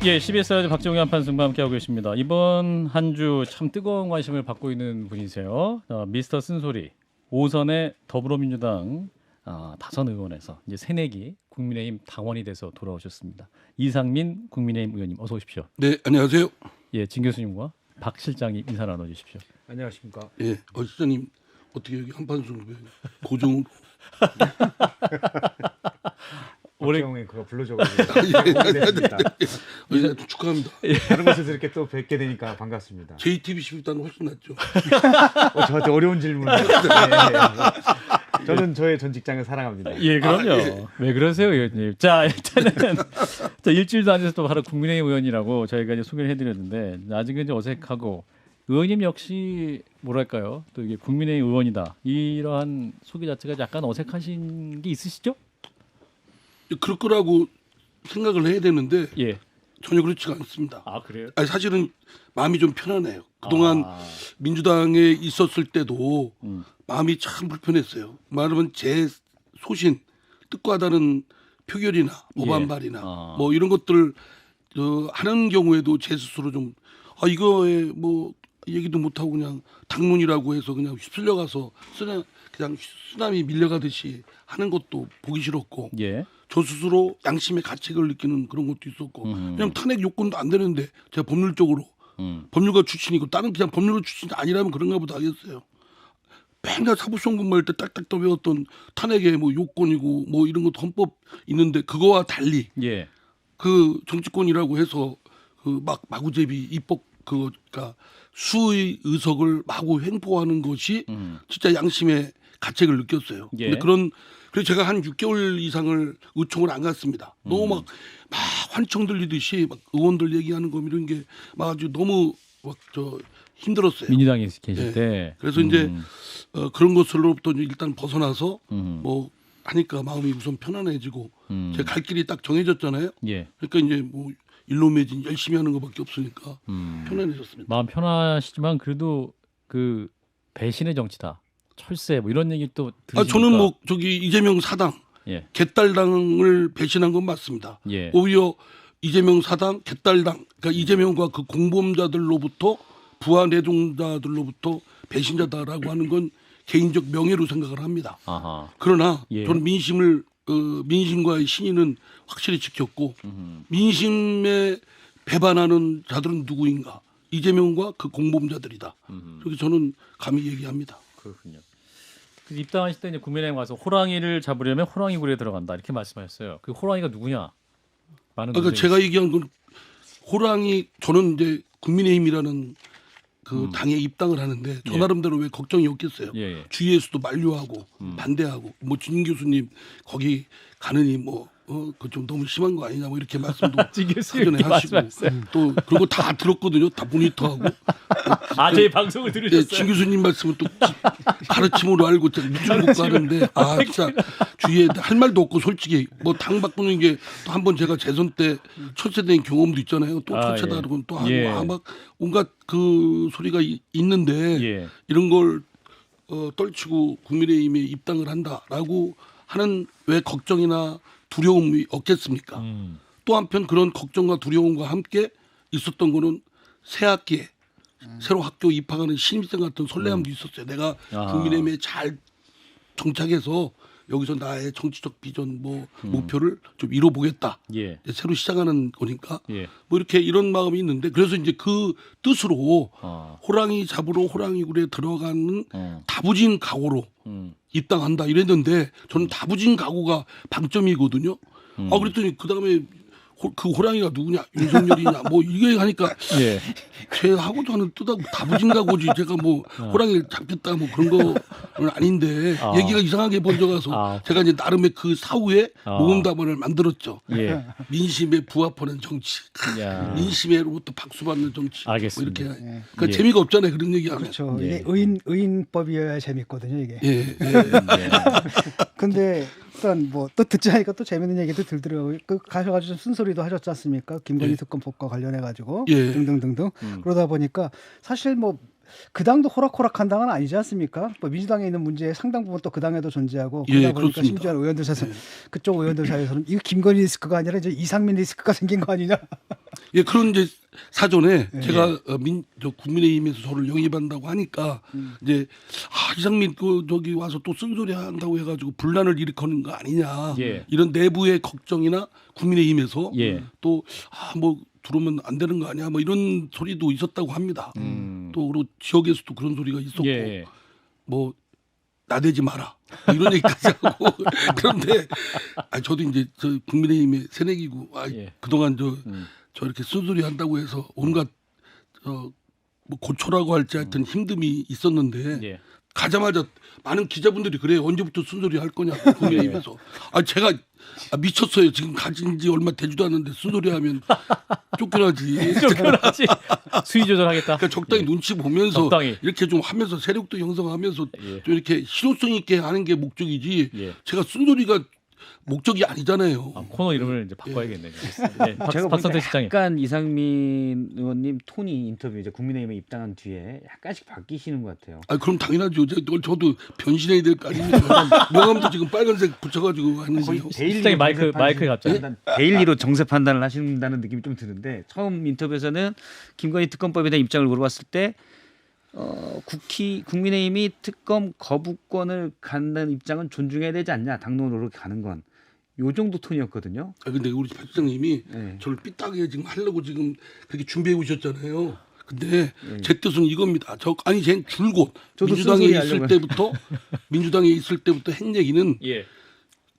예, CBS 라디오 박정희 한판승과 함께하고 계십니다. 이번 한 주 참 뜨거운 관심을 받고 있는 분이세요. 미스터 쓴소리 5선의 더불어민주당 다선 의원에서 이제 새내기 국민의힘 당원이 돼서 돌아오셨습니다. 이상민 국민의힘 의원님 어서 오십시오. 네, 안녕하세요. 예, 진 교수님과 박 실장이 인사 나눠주십시오. 안녕하십니까. 예, 실장님 어떻게 여기 한판승 고정 올해 박정희 그거 불러줘가지고 됐습니다. 축하합니다. 다른 곳에서 이렇게 또 뵙게 되니까 반갑습니다. JTBC보다는 훨씬 낫죠. 저한테 어려운 질문을. 네. 저는 저의 전 직장을 사랑합니다. 예, 그럼요. 예. 왜 그러세요, 의원님? 자, 일단은 자, 일주일도 안 돼서 또 바로 국민의힘 의원이라고 저희가 이제 소개를 해드렸는데 아직은 이제 어색하고 의원님 역시 뭐랄까요? 또 이게 국민의힘 의원이다 이러한 소개 자체가 약간 어색하신 게 있으시죠? 그럴 거라고 생각을 해야 되는데 예. 전혀 그렇지가 않습니다. 아 그래요? 아니, 사실은 마음이 좀 편하네요. 그동안 민주당에 있었을 때도 마음이 참 불편했어요. 말하면 제 소신, 뜻과 다른 표결이나 법안발이나 뭐 이런 것들 하는 경우에도 제 스스로 좀 이거에 뭐 얘기도 못하고 그냥 당론이라고 해서 그냥 휩쓸려가서 그냥 쓰나미 밀려가듯이 하는 것도 보기 싫었고 예. 저 스스로 양심의 가책을 느끼는 그런 것도 있었고 그냥 탄핵 요건도 안 되는데 제가 법률적으로 법률가 출신이고 다른 그냥 법률가 출신이 아니라면 그런가 보다 하겠어요. 맨날 사법시험 공부할 때 딱딱 떠배웠던 탄핵의 뭐 요건이고 뭐 이런 것도 헌법 있는데 그거와 달리 예. 그 정치권이라고 해서 그 마구제비 입법 그러니까 수의 의석을 마구 횡포하는 것이 진짜 양심의 가책을 느꼈어요. 예. 근데 그래서 제가 한 6개월 이상을 의총을 안 갔습니다. 너무 막 환청 들리듯이 막 의원들 얘기하는 거 이런 게 막 아주 너무 막 힘들었어요. 민주당에 계실 예. 때. 그래서 이제 그런 것으로부터 일단 벗어나서 뭐 하니까 마음이 우선 편안해지고 제 갈 길이 딱 정해졌잖아요. 예. 그러니까 이제 뭐 일로 매진 열심히 하는 것밖에 없으니까 편안해졌습니다. 마음 편하시지만 그래도 그 배신의 정치다. 철새 뭐 이런 얘기 또 들으시니까. 저는 뭐 이재명 사당 예. 개딸당을 배신한 건 맞습니다. 예. 오히려 이재명 사당 개딸당 그러니까 이재명과 그 공범자들로부터 부하 내동자들로부터 배신자다라고 하는 건 개인적 명예로 생각을 합니다. 아하. 그러나 예. 저는 민심과의 신의는 확실히 지켰고 민심에 배반하는 자들은 누구인가? 이재명과 그 공범자들이다. 그렇게 저는 감히 얘기합니다. 그렇군요. 그래서 입당하실 때 이제 국민의힘 가서 호랑이를 잡으려면 호랑이 굴에 들어간다 이렇게 말씀하셨어요. 그 호랑이가 누구냐? 많은 그러니까 제가 얘기한 건 호랑이 저는 이제 국민의힘이라는 그 당에 입당을 하는데 저 나름대로 왜 걱정이 없겠어요. 예. 주위에서도 만류하고 반대하고 뭐 진 교수님 거기 가느니 뭐 그 좀 너무 심한 거 아니냐 뭐 이렇게 말씀도 진 교수님 사전에 이렇게 하시고 말씀하셨어요. 또 그리고 다 들었거든요. 다 모니터하고 저희 방송을 예, 들으셨어요? 진 교수님 말씀은 또 가르침으로 알고 눈줄 못 가는데 진짜 주위에 할 말도 없고 솔직히 뭐 당 바꾸는 게 또 한 번 제가 재선 때 철새된 경험도 있잖아요. 또 철새다라고 예. 또 하고 예. 막 온갖 그 소리가 있는데 예. 이런 걸 떨치고 국민의힘에 입당을 한다라고 하는 왜 걱정이나 두려움이 없겠습니까? 또 한편 그런 걱정과 두려움과 함께 있었던 거는 새 학기에 새로 학교 입학하는 신입생 같은 설레함도 있었어요. 내가 국민의힘에 잘 정착해서 여기서 나의 정치적 비전 목표를 좀 이뤄보겠다. 예. 이제 새로 시작하는 거니까 예. 뭐 이렇게 이런 마음이 있는데 그래서 이제 그 뜻으로 호랑이 잡으러 호랑이 굴에 들어가는 다부진 각오로 입당한다 이랬는데 저는 다부진 각오가 방점이거든요. 그랬더니 그 다음에 그 호랑이가 누구냐 윤석열이냐 뭐 이게 하니까 예. 제하고도 하는 뜻하고 다부진 각오지 제가 뭐 호랑이를 잡겠다 뭐 그런 거는 아닌데 얘기가 이상하게 번져가서 제가 이제 나름의 그 사후에 모험담을 만들었죠. 예. 민심에 부합하는 정치, 야. 민심에로부터 박수받는 정치. 알겠습니다. 뭐 이렇게 그러니까 재미가 없잖아요 그런 얘기하면. 그렇죠. 예. 이게 의인법이어야 재밌거든요 이게. 예. 근데 일단 뭐 또 듣자 하니까 또 재밌는 얘기도 들더라고요. 그 가셔가지고 쓴소리도 하셨지 않습니까? 김건희 특검법과 관련해가지고 등등등등. 그러다 보니까 사실 뭐 그 당도 호락호락한 당은 아니지 않습니까? 뭐 민주당에 있는 문제 상당 부분 또 그 당에도 존재하고 그러다 보니까 그렇습니다. 심지어 의원들 사이에서 그쪽 의원들 사이에서는 이거 김건희 리스크가 아니라 이제 이상민 리스크가 생긴 거 아니냐? 예, 그런 이제 사전에 예. 제가 저 국민의힘에서 저를 영입한다고 하니까 이제 이상민 저기 와서 또 쓴소리 한다고 해가지고 분란을 일으키는 거 아니냐 예. 이런 내부의 걱정이나 국민의힘에서 예. 또 뭐 들어오면 안 되는 거 아니야 뭐 이런 소리도 있었다고 합니다. 또 그리고 지역에서도 그런 소리가 있었고 예. 뭐 나대지 마라 뭐 이런 얘기까지 하고 그런데 저도 이제 저 국민의힘의 새내기고 예. 그동안 저 이렇게 쓴소리 한다고 해서 온갖 뭐 고초라고 할지 하여튼 힘듦이 있었는데 예. 가자마자 많은 기자분들이 그래요. 언제부터 쓴소리 할 거냐 국민의힘에서. 제가 미쳤어요. 지금 가진 지 얼마 되지도 않는데 쓴소리 하면 쫓겨나지. 쫓겨나지. 수위 조절하겠다. 그러니까 적당히 눈치 보면서 적당히. 이렇게 좀 하면서 세력도 형성하면서 예. 좀 이렇게 실효성 있게 하는 게 목적이지. 예. 제가 쓴소리가 목적이 아니잖아요. 코너 이름을 이제 바꿔야겠네요. 네, 제가 박선태 보니까 시장님. 약간 이상민 의원님 톤이 인터뷰 이제 국민의힘에 입당한 뒤에 약간씩 바뀌시는 것 같아요. 그럼 당연하죠. 저도 변신해야 될 거 아닙니까? 명함도 지금 빨간색 붙여가지고 하는데요. 시장님 마이크 갑자기. 데일리로 정세 판단을 하신다는 느낌이 좀 드는데 처음 인터뷰에서는 김건희 특검법에 대한 입장을 물어봤을 때 국민의힘이 특검 거부권을 갖는 입장은 존중해야 되지 않냐 당론으로 가는 건 요 정도 톤이었거든요. 근데 우리 박 시장님이 네. 저를 삐딱하게 지금 하려고 지금 그렇게 준비해 오셨잖아요. 근데 제 뜻은 이겁니다. 쟤 줄곧 저도 민주당에 쓴소리 있을 하려고요. 때부터 한 얘기는 예.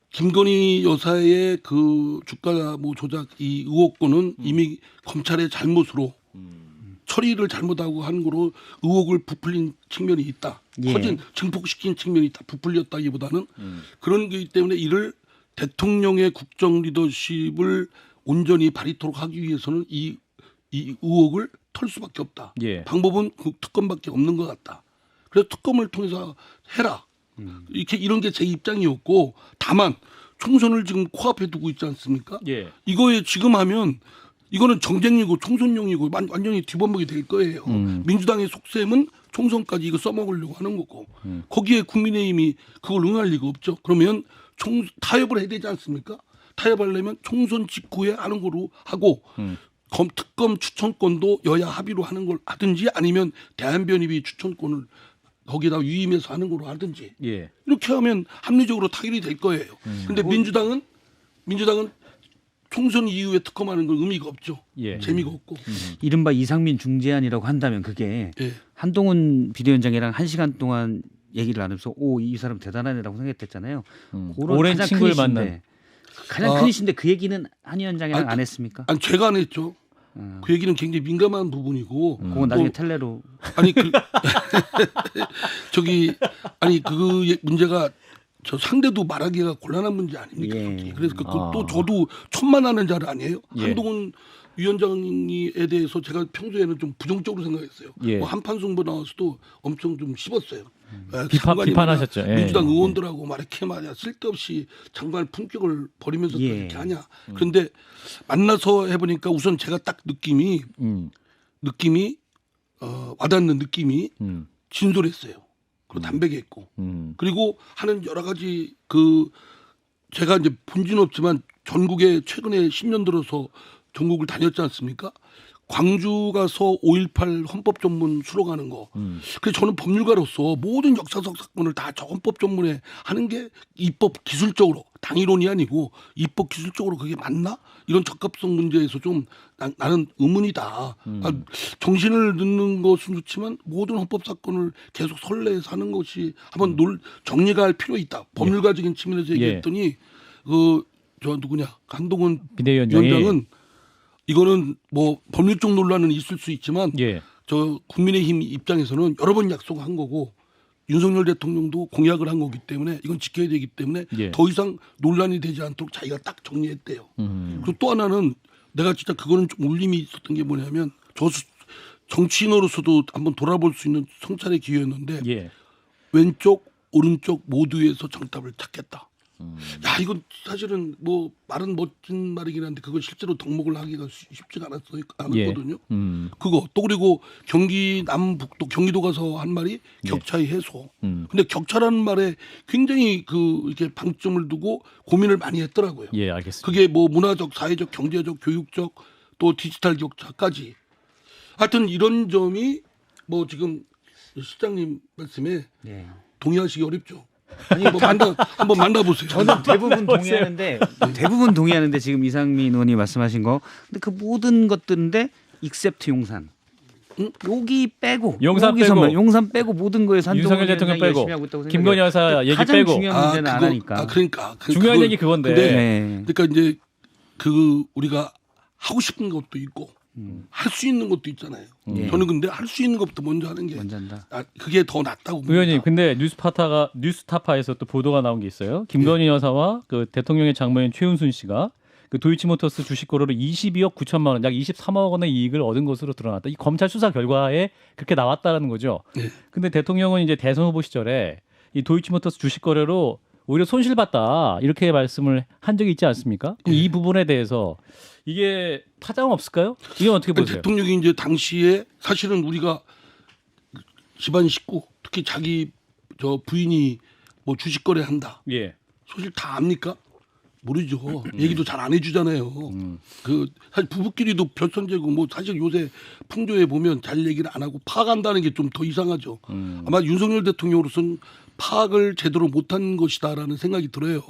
김건희 여사의 그 주가 뭐 조작 이 의혹권은 이미 검찰의 잘못으로 처리를 잘못하고 한 거로 의혹을 부풀린 측면이 있다. 예. 커진 증폭시킨 측면이 있다. 부풀렸다기보다는 그런 거기 때문에 이를 대통령의 국정 리더십을 온전히 발휘토록 하기 위해서는 이 의혹을 털 수밖에 없다. 예. 방법은 그 특검밖에 없는 것 같다. 그래서 특검을 통해서 해라. 이런 게 제 입장이었고 다만 총선을 지금 코앞에 두고 있지 않습니까? 예. 이거에 지금 하면 이거는 정쟁이고 총선용이고 완전히 뒤범벅이 될 거예요. 민주당의 속셈은 총선까지 이거 써먹으려고 하는 거고 거기에 국민의힘이 그걸 응할 리가 없죠. 그러면 타협을 해야 되지 않습니까? 타협하려면 총선 직후에 하는 거로 하고 특검 추천권도 여야 합의로 하는 걸 하든지 아니면 대한변협이 추천권을 거기다 위임해서 하는 거로 하든지 예. 이렇게 하면 합리적으로 타결이 될 거예요. 근데 민주당은 총선 이후에 특검하는 건 의미가 없죠. 예. 재미가 없고. 이른바 이상민 중재안이라고 한다면 그게 예. 한동훈 비대위원장이랑 1시간 동안 얘기를 나누면서 이 사람 대단하네라고 생각했잖아요. 그런 오랜 가장 친구를 큰 만난. 이슈인데, 가장 큰 이슈인데 그 얘기는 한 위원장이랑 안 했습니까? 아니 제가 안 했죠. 그 얘기는 굉장히 민감한 부분이고. 그건 나중에 또 텔레로. 아니 그 그 문제가 저 상대도 말하기가 곤란한 문제 아닙니까? 예. 그래서 또 저도 천만하는 잘 아니에요. 예. 한동훈 위원장에 대해서 제가 평소에는 좀 부정적으로 생각했어요. 예. 뭐 한판승부 나와서도 엄청 좀 씹었어요. 비판하셨죠. 예. 민주당 의원들하고 이렇게 말이야 쓸데없이 장관 품격을 버리면서 또 예. 이렇게 하냐. 그런데 만나서 해보니까 우선 제가 딱 느낌이 와닿는 느낌이 진솔했어요. 그리고 담백했고 그리고 하는 여러 가지 제가 이제 본지는 없지만 전국에 최근에 10년 들어서 전국을 다녔지 않습니까? 광주 가서 5.18 헌법 전문 수로 가는 거. 그래서 저는 법률가로서 모든 역사적 사건을 다 저 헌법 전문에 하는 게 입법 기술적으로 당이론이 아니고 입법 기술적으로 그게 맞나? 이런 적합성 문제에서 좀 나는 의문이다. 정신을 넣는 것은 좋지만 모든 헌법 사건을 계속 선례해서 하는 것이 한번 정리가 할 필요 있다. 법률가적인 측면에서 얘기했더니 저 누구냐 한동훈 위원장은 이거는 뭐 법률적 논란은 있을 수 있지만 저 국민의힘 입장에서는 여러 번 약속한 거고 윤석열 대통령도 공약을 한 거기 때문에 이건 지켜야 되기 때문에 더 이상 논란이 되지 않도록 자기가 딱 정리했대요. 그리고 또 하나는 내가 진짜 그거는 좀 울림이 있었던 게 뭐냐면 저 정치인으로서도 한번 돌아볼 수 있는 성찰의 기회였는데 왼쪽 오른쪽 모두에서 정답을 찾겠다. 야 이건 사실은 뭐 말은 멋진 말이긴 한데 그걸 실제로 덕목을 하기가 쉽지가 않았거든요. 그거 또 그리고 경기 남북도 경기도 가서 한 말이 격차의 해소. 근데 격차라는 말에 굉장히 이렇게 방점을 두고 고민을 많이 했더라고요. 예, 알겠습니다. 그게 뭐 문화적, 사회적, 경제적, 교육적 또 디지털 격차까지 하여튼 이런 점이 뭐 지금 실장님 말씀에 네. 동의하시기 어렵죠. 아니 뭐 한번 만나보세요. 저는 대부분 동의하는데 지금 이상민 의원이 말씀하신 거 근데 그 모든 것들인데 익셉트 용산. 여기 빼고 용산 빼고 용산 빼고 모든 거에서 윤석열 대통령 빼고 김건희 여사 얘기 가장 빼고 중요한 문제는 안 하니까. 그러니까 중요한 얘기 그건데. 네. 그러니까 이제 그 우리가 하고 싶은 것도 있고 할 수 있는 것도 있잖아요. 네. 저는 근데 할 수 있는 것부터 먼저 하는 게 먼저 한다. 그게 더 낫다고 봅니다. 의원님, 근데 뉴스타파에서 또 보도가 나온 게 있어요. 김건희 여사와 그 대통령의 장모인 최은순 씨가 그 도이치모터스 주식 거래로 22억 9천만 원, 약 23억 원의 이익을 얻은 것으로 드러났다. 이 검찰 수사 결과에 그렇게 나왔다라는 거죠. 네. 근데 대통령은 이제 대선 후보 시절에 이 도이치모터스 주식 거래로 오히려 손실봤다 이렇게 말씀을 한 적이 있지 않습니까? 그럼 이 부분에 대해서 이게 타당은 없을까요? 이건 어떻게 보세요? 대통령이 이제 당시에 사실은 우리가 집안 식구 특히 자기 저 부인이 뭐 주식 거래한다. 예. 소실 다 압니까? 모르죠. 얘기도 잘 안 해주잖아요. 그 사실 부부끼리도 별선제고 뭐 사실 요새 풍조에 보면 잘 얘기를 안 하고 파악한다는 게 좀 더 이상하죠. 아마 윤석열 대통령으로서는 파악을 제대로 못한 것이다라는 생각이 들어요.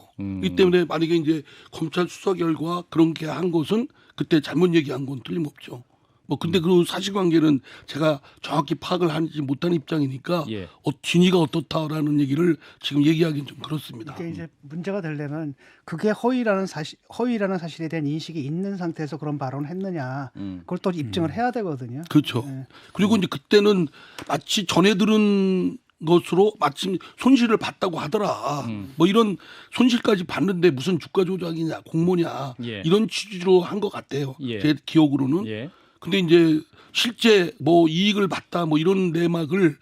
이 때문에 만약에 이제 검찰 수사 결과 그런 게 한 것은 그때 잘못 얘기한 건 틀림없죠. 뭐 근데 그 사실관계는 제가 정확히 파악을 하지 못한 입장이니까 예. 진위가 어떻다라는 얘기를 지금 얘기하기는 좀 그렇습니다. 이게 이제 문제가 되려면 그게 허위라는 사실에 대한 인식이 있는 상태에서 그런 발언을 했느냐 그걸 또 입증을 해야 되거든요. 그렇죠. 네. 그리고 이제 그때는 마치 전해 들은 것으로 마침 손실을 봤다고 하더라. 뭐 이런 손실까지 봤는데 무슨 주가 조작이냐 공모냐 예. 이런 취지로 한 것 같아요. 예. 제 기억으로는. 예. 근데 이제 실제 뭐 이익을 봤다 뭐 이런 내막을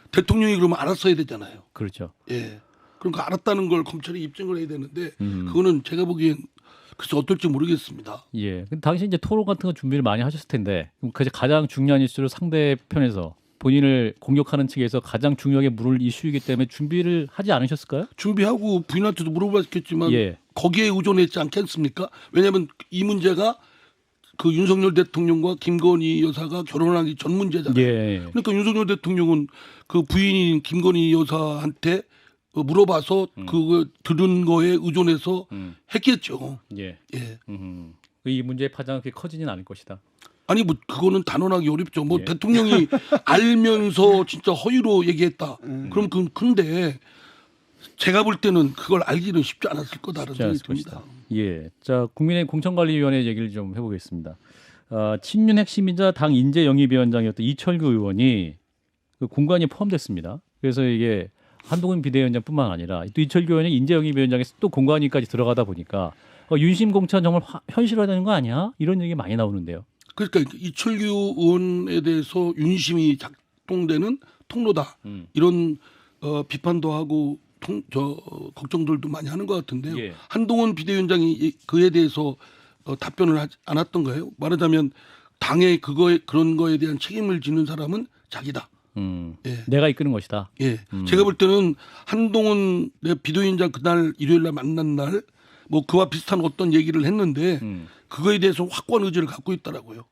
대통령이 그러면 알았어야 되잖아요. 그렇죠. 예. 그러니까 알았다는 걸 검찰이 입증을 해야 되는데 그거는 제가 보기엔 글쎄 어떨지 모르겠습니다. 예. 근데 당시 이제 토론 같은 거 준비를 많이 하셨을 텐데 그럼 그 가장 중요한 이슈를 상대편에서 본인을 공격하는 측에서 가장 중요하게 물을 이슈이기 때문에 준비를 하지 않으셨을까요? 준비하고 부인한테도 물어봤겠지만 예. 거기에 의존했지 않겠습니까? 왜냐하면 이 문제가 그 윤석열 대통령과 김건희 여사가 결혼하기 전 문제잖아요. 예. 그러니까 윤석열 대통령은 그 부인인 김건희 여사한테 물어봐서 그거 들은 거에 의존해서 했겠죠. 예. 예. 이 문제의 파장은 그렇게 커지진 않을 것이다. 아니 뭐 그거는 단언하기 어렵죠. 뭐 예. 대통령이 알면서 진짜 허위로 얘기했다. 그럼 근데 제가 볼 때는 그걸 알기는 쉽지 않았을 거다라는 생각이 듭니다. 예. 자, 국민의힘 공천관리위원회 얘기를 좀 해보겠습니다. 친윤 핵심이자 당 인재영입위원장이었던 이철규 의원이 그 공관위에 포함됐습니다. 그래서 이게 한동훈 비대위원장뿐만 아니라 또 이철규 의원이 인재영입위원장에서 또 공관위까지 들어가다 보니까 윤심 공천 정말 현실화되는 거 아니야? 이런 얘기 많이 나오는데요. 그러니까 이철규 의원에 대해서 윤심이 작동되는 통로다 이런 비판도 하고 걱정들도 많이 하는 것 같은데요. 예. 한동훈 비대위원장이 그에 대해서 답변을 하지 않았던 거예요. 말하자면 당의 그런 거에 대한 책임을 지는 사람은 자기다. 예. 내가 이끄는 것이다. 예. 제가 볼 때는 한동훈 비대위원장 그날 일요일 날 만난 날 뭐 그와 비슷한 어떤 얘기를 했는데 그거에 대해서 확고한 의지를 갖고 있더라고요.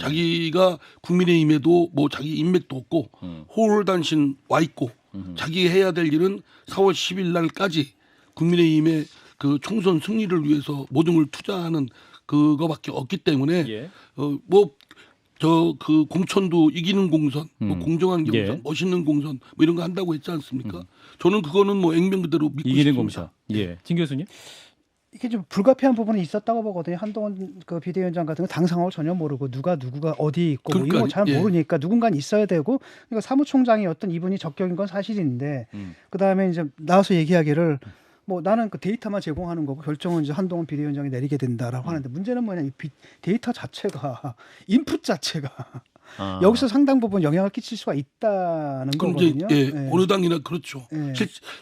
자기가 국민의힘에도 뭐 자기 인맥도 없고 호홀단신 와 있고 자기 해야 될 일은 4월 10일 날까지 국민의힘의 그 총선 승리를 위해서 모든 걸 투자하는 그거밖에 없기 때문에 예. 그 공천도 이기는 공선, 뭐 공정한 경선, 예. 멋있는 공선 뭐 이런 거 한다고 했지 않습니까? 저는 그거는 뭐 액면 그대로 믿고 이기는 싶습니다. 공천. 예. 진 교수님? 이게 좀 불가피한 부분이 있었다고 보거든요. 한동훈 그 비대위원장 같은 거 당 상황을 전혀 모르고 누가 어디 있고 뭐 이런 거 잘 예. 모르니까 누군가는 있어야 되고 그러니까 사무총장이 어떤 이분이 적격인 건 사실인데 그다음에 이제 나와서 얘기하기를 뭐 나는 그 데이터만 제공하는 거고 결정은 이제 한동훈 비대위원장이 내리게 된다라고 하는데 문제는 뭐냐 이 데이터 자체가 인풋 자체가 여기서 상당 부분 영향을 끼칠 수가 있다는 거거든요. 예, 어느 당이나 그렇죠. 예.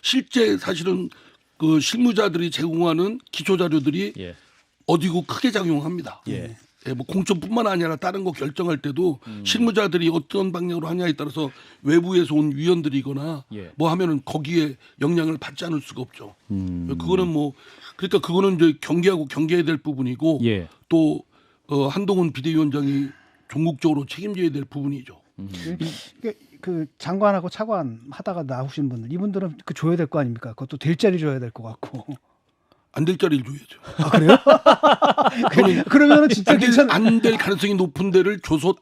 실제 사실은 그 실무자들이 제공하는 기초 자료들이 예. 어디고 크게 작용합니다. 예. 예, 뭐 공천뿐만 아니라 다른 거 결정할 때도 실무자들이 어떤 방향으로 하냐에 따라서 외부에서 온 위원들이거나 예. 뭐 하면은 거기에 영향을 받지 않을 수가 없죠. 그거는 뭐 그러니까 그거는 이제 경계해야 될 부분이고 예. 또 한동훈 비대위원장이 종국적으로 책임져야 될 부분이죠. 그 장관하고 차관 하다가 나오신 분들 이분들은 그 줘야 될 거 아닙니까? 그것도 될 자리 줘야 될 것 같고. 안 될 자리를 줘야죠. 아 그래요? 그러면은 진짜 괜찮. 안 될 가능성이 높은 데를 줘서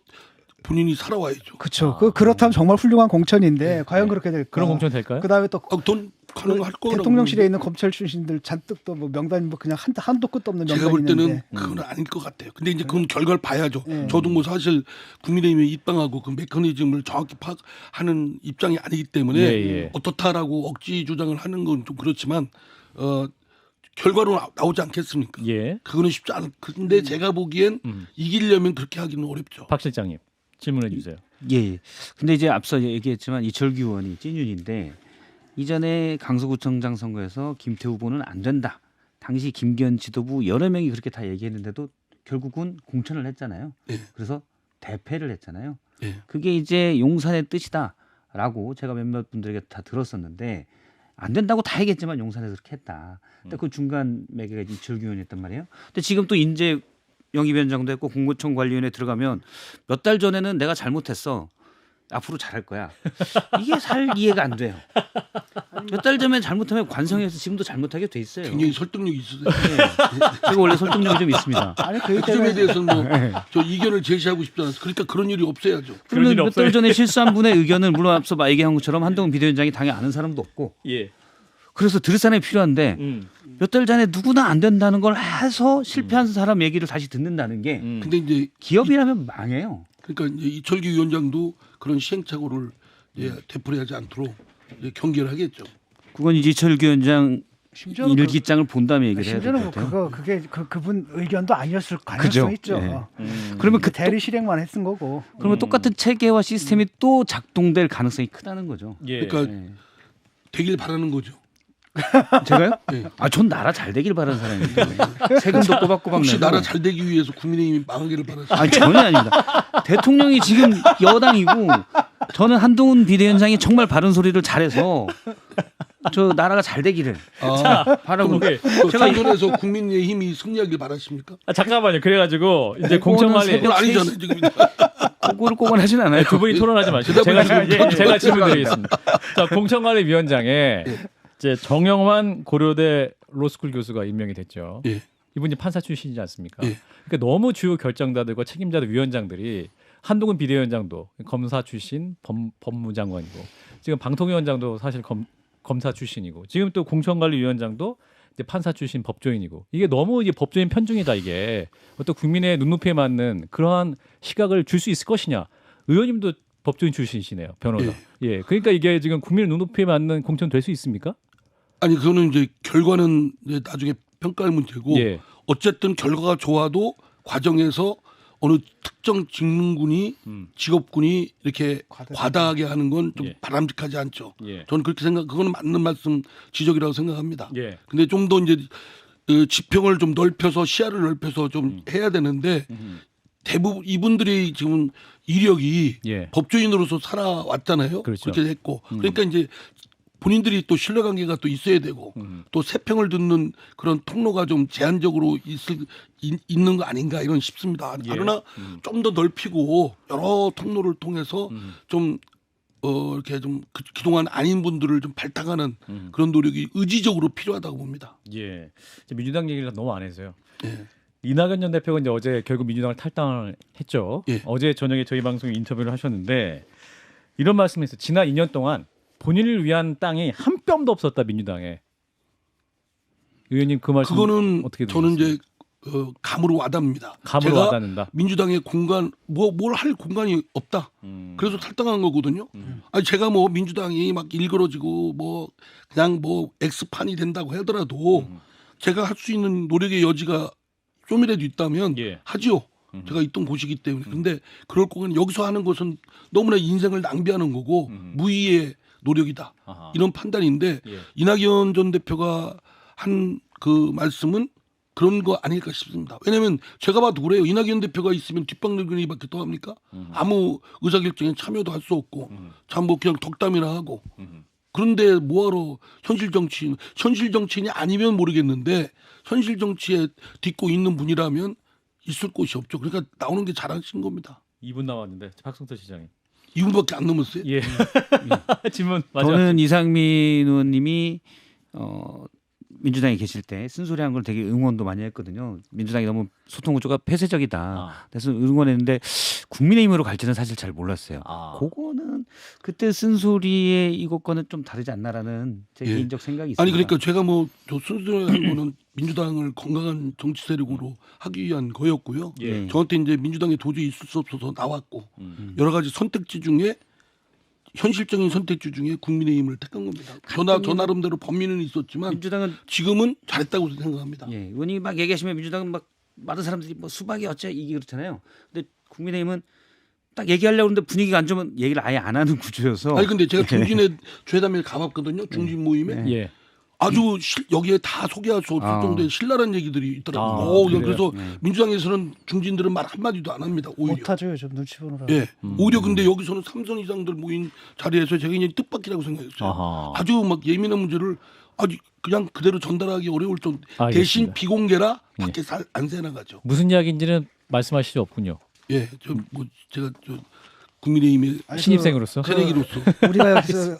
본인이 살아와야죠. 그렇죠. 그렇다면 정말 훌륭한 공천인데 과연 그렇게 될까? 그런 공천 될까요? 그다음에 또 돈 가능할 거라고. 대통령실에 있는 검찰 출신들 잔뜩 또 뭐 명단이 뭐 그냥 한도 끝도 없는 명단이 제가 볼 때는 있는데. 그건 아닐 것 같아요. 근데 이제 그건 결과를 봐야죠. 네. 저도 뭐 사실 국민의힘에 입당하고 그 메커니즘을 정확히 파악하는 입장이 아니기 때문에 예. 어떻다라고 억지 주장을 하는 건 좀 그렇지만 결과로 나오지 않겠습니까? 예. 그거는 쉽지 않을. 근데 제가 보기엔 이기려면 그렇게 하기는 어렵죠. 박 실장님 질문해 주세요. 예. 근데 이제 앞서 얘기했지만 이철규 의원이 찐윤인데 이전에 강서구청장 선거에서 김태우 후보는 안 된다. 당시 김기현 지도부 여러 명이 그렇게 다 얘기했는데도 결국은 공천을 했잖아요. 예. 그래서 대패를 했잖아요. 예. 그게 이제 용산의 뜻이다라고 제가 몇몇 분들에게 다 들었었는데 안 된다고 다 얘기했지만 용산에서 그렇게 했다. 근데 그 중간 매개가 이철규 의원이었단 말이에요. 근데 지금 또 인재 영입위원장도 했고 공무청 관리위원회 들어가면 몇 달 전에는 내가 잘못했어. 앞으로 잘할 거야. 이게 살 이해가 안 돼요. 몇 달 전에 잘못하면 관성에서 지금도 잘못하게 돼 있어요. 굉장히 설득력이 있으세요. 네. 제가 원래 설득력이 좀 있습니다. 아니 그 점에 대해서는 저 이견을 제시하고 싶지 않아서 그러니까 그런 일이 없어야죠. 그러면 일이 몇 달 없어요. 전에 실수한 분의 의견을 물론 앞서 얘기한 것처럼 한동훈 비대위원장이 당연히 아는 사람도 없고 예. 그래서 들을 사람이 필요한데 몇 달 전에 누구나 안 된다는 걸 해서 실패한 사람 얘기를 다시 듣는다는 게 근데 이제 기업이라면 망해요. 그러니까 이제 이철규 위원장도 그런 시행착오를 이제 되풀이하지 않도록 이제 경계를 하겠죠. 그건 이제 이철규 위원장 심지어는 일기장을 본 다음에 얘기를 해야 될 심지어는 것 뭐 같아요. 그게 그분 의견도 아니었을 그죠. 가능성이 있죠. 예. 그러면 그 대리 실행만 했은 거고. 그러면 똑같은 체계와 시스템이 또 작동될 가능성이 크다는 거죠. 예. 그러니까 예. 되길 바라는 거죠. 제가요? 예. 전 나라 잘 되길 바라는 사람입니다. 세금도 꼬박꼬박 혹시 내고. 나라 잘 되기 위해서 국민의힘이 망하기를 바라시죠. 아니 전혀 아닙니다. 대통령이 지금 여당이고 저는 한동훈 비대위원장이 정말 바른 소리를 잘해서 저 나라가 잘 되기를 바라고. 오케이. 선거에서 국민의힘이 승리하길 바라십니까? 잠깐만요. 그래가지고 이제 공천관리 그건 아니잖아요 지금. 그거를 꼭은 하진 않아요. 두 분이 토론하지 마시고 제가 질문드리겠습니다. 자, 공천관리위원장에 이제 정영환 고려대 로스쿨 교수가 임명이 됐죠. 예. 이분이 판사 출신이지 않습니까? 예. 그러니까 너무 주요 결정자들과 책임자들 위원장들이 한동훈 비대위원장도 검사 출신 법무장관이고 지금 방통위원장도 사실 검사 출신이고 지금 또 공천관리위원장도 이제 판사 출신 법조인이고 이게 너무 이게 법조인 편중이다 이게 어떤 국민의 눈높이에 맞는 그러한 시각을 줄 수 있을 것이냐. 의원님도 법조인 출신이시네요. 변호사. 예. 그러니까 이게 지금 국민의 눈높이에 맞는 공천 될 수 있습니까? 아니 그거는 이제 결과는 이제 나중에 평가할 문제고 예. 어쨌든 결과가 좋아도 과정에서 어느 특정 직능군이 직업군이 이렇게 과다하게 하는 건 좀 예. 바람직하지 않죠. 예. 저는 그렇게 그거는 맞는 말씀 지적이라고 생각합니다. 예. 근데 좀 더 이제 지평을 좀 넓혀서 시야를 넓혀서 좀 해야 되는데 대부분 이분들이 지금 이력이 예. 법조인으로서 살아왔잖아요. 그렇죠. 그렇게 했고 그러니까 이제 본인들이 또 신뢰관계가 또 있어야 되고 또 세평을 듣는 그런 통로가 좀 제한적으로 있는 거 아닌가 이런 싶습니다. 예. 그러나 좀 더 넓히고 여러 통로를 통해서 좀 이렇게 좀 그동안 아닌 분들을 좀 발탁하는 그런 노력이 의지적으로 필요하다고 봅니다. 예. 이제 민주당 얘기를 너무 안 해서요. 예. 이낙연 전 대표가 이제 어제 결국 민주당을 탈당을 했죠. 예. 어제 저녁에 저희 방송에 인터뷰를 하셨는데 이런 말씀을 했어요. 지난 2년 동안 본인을 위한 땅이 한 뼘도 없었다 민주당에. 의원님 그 말씀 그거는 어떻게 저는 들으셨어요? 이제 감으로 와닿는다. 감으로 제가 와닿는다. 민주당의 공간 뭘 할 공간이 없다. 그래서 탈당한 거거든요. 아니 제가 뭐 민주당이 막 일그러지고 뭐 그냥 뭐 X판이 된다고 하더라도 제가 할 수 있는 노력의 여지가 좀이라도 있다면 예. 하지요. 제가 있던 곳이기 때문에. 근데 그럴 거는 여기서 하는 것은 너무나 인생을 낭비하는 거고 무의의 노력이다. 아하. 이런 판단인데 예. 이낙연 전 대표가 한 그 말씀은 그런 거 아닐까 싶습니다. 왜냐하면 제가 봐도 그래요. 이낙연 대표가 있으면 뒷방늙은이밖에 또 합니까? 아무 의사결정에 참여도 할 수 없고 참 뭐 그냥 덕담이나 하고 그런데 뭐하러 현실 정치인이 아니면 모르겠는데 현실 정치에 딛고 있는 분이라면 있을 곳이 없죠. 그러니까 나오는 게 잘하신 겁니다. 2분 남았는데 박성태 시장님. 2분밖에 안 넘었어요. 예. 질문 맞아. 저는 이상민 의원님이 민주당에 계실 때 쓴소리한 걸 되게 응원도 많이 했거든요. 민주당이 너무 소통 구조가 폐쇄적이다. 그래서 응원했는데 국민의힘으로 갈지는 사실 잘 몰랐어요. 그거는 그때 쓴소리의 이것과는 좀 다르지 않나라는 제 예. 개인적 생각이 있습니다. 아니 그러니까 제가 저 순수한 거는 민주당을 건강한 정치 세력으로 하기 위한 거였고요. 예. 저한테 이제 민주당에 도저히 있을 수 없어서 나왔고 여러 가지 선택지 중에 현실적인 선택지 중에 국민의힘을 택한 겁니다. 저 나름대로 범위는 있었지만 민주당은 지금은 잘했다고 생각합니다. 예, 의원이 막 얘기하시면 민주당은 막 많은 사람들이 뭐 수박이 어째 이게 그렇잖아요. 근데 국민의힘은 딱 얘기하려고 하는데 분위기가 안 좋으면 얘기를 아예 안 하는 구조여서. 아니 근데 제가 중진의 죄담에 가봤거든요. 중진 모임에 예. 아주 여기에 다 소개할 수 없을 정도의 신랄한 얘기들이 있더라고요. 그래서 민주당에서는 중진들은 말 한마디도 안 합니다. 오히려. 못하죠 요즘 눈치 보느라. 예. 오히려 근데 여기서는 3선 이상들 모인 자리에서 제가 그냥 뜻밖이라고 생각했어요. 아하. 아주 막 예민한 문제를 아주 그냥 그대로 전달하기 어려울 정도. 알겠습니다. 대신 비공개라 밖에 안 새나가죠. 무슨 이야기인지는 말씀하실 수 없군요. 예. 제가 국민의힘의 신입생으로서. 새내기로서 우리가 여기서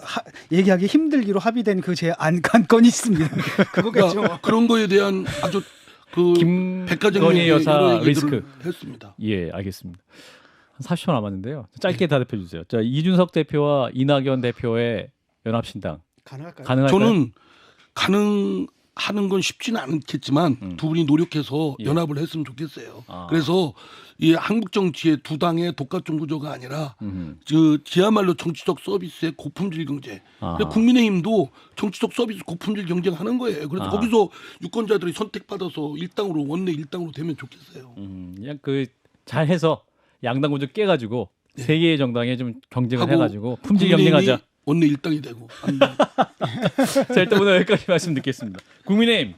얘기하기 힘들기로 합의된 그 제 안건이 있습니다. 그거겠죠. 그러니까 그런 거에 대한 아주 김건희 여사 리스크 했습니다. 예, 알겠습니다. 한 40초 남았는데요. 짧게 대답해 주세요. 자, 이준석 대표와 이낙연 대표의 연합신당 가능할까요? 가능할까요? 저는 가능하는 건 쉽지는 않겠지만 두 분이 노력해서 예. 연합을 했으면 좋겠어요. 그래서 이 한국 정치의 두 당의 독과점 구조가 아니라 그야말로 정치적 서비스의 고품질 경제. 근데 국민의힘도 정치적 서비스 고품질 경쟁하는 거예요. 그래서 거기서 유권자들이 선택받아서 일당으로 원내 일당으로 되면 좋겠어요. 그냥 그 잘해서 양당 구조 깨가지고 세 개의 정당에 좀 경쟁을 하고 해가지고 품질 국민의힘이 경쟁하자. 원내 일당이 되고. 자, 일단 오늘 여기까지 말씀 듣겠습니다. 국민의힘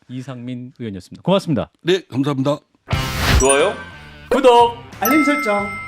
이상민 의원이었습니다. 고맙습니다. 네, 감사합니다. 좋아요, 구독. 알림 설정.